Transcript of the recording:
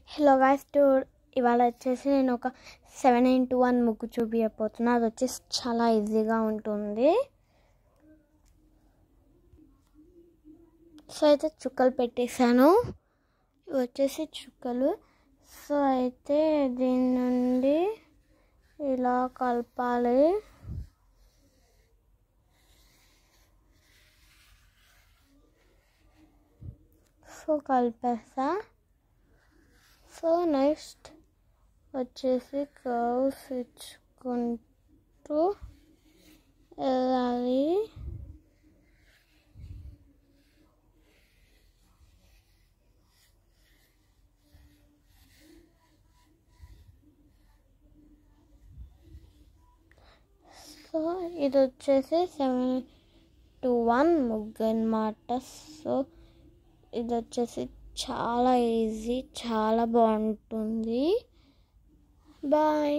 Hello guys ఇవాళ వచ్చేసి నేను ఒక 7:1 ముగ్గు చూపించబోతున్నా. అది వచ్చేసి చాలా ఈజీగా ఉంటుంది. సో అయితే చుక్కలు పెట్టేశాను. ఇవి వచ్చేసి చుక్కలు. సో అయితే దీని నుండి ఇలా కలపాలి. సో కలిపేస్తా. సో నెక్స్ట్ వచ్చేసి కర్వ్స్ ఇచ్చుకుంటూ వెళ్ళాలి. సో ఇది వచ్చేసి 7:1 ముగ్గు అన్నమాట. సో ఇది వచ్చేసి చాలా ఈజీ, చాలా బాగుంటుంది. బాయ్.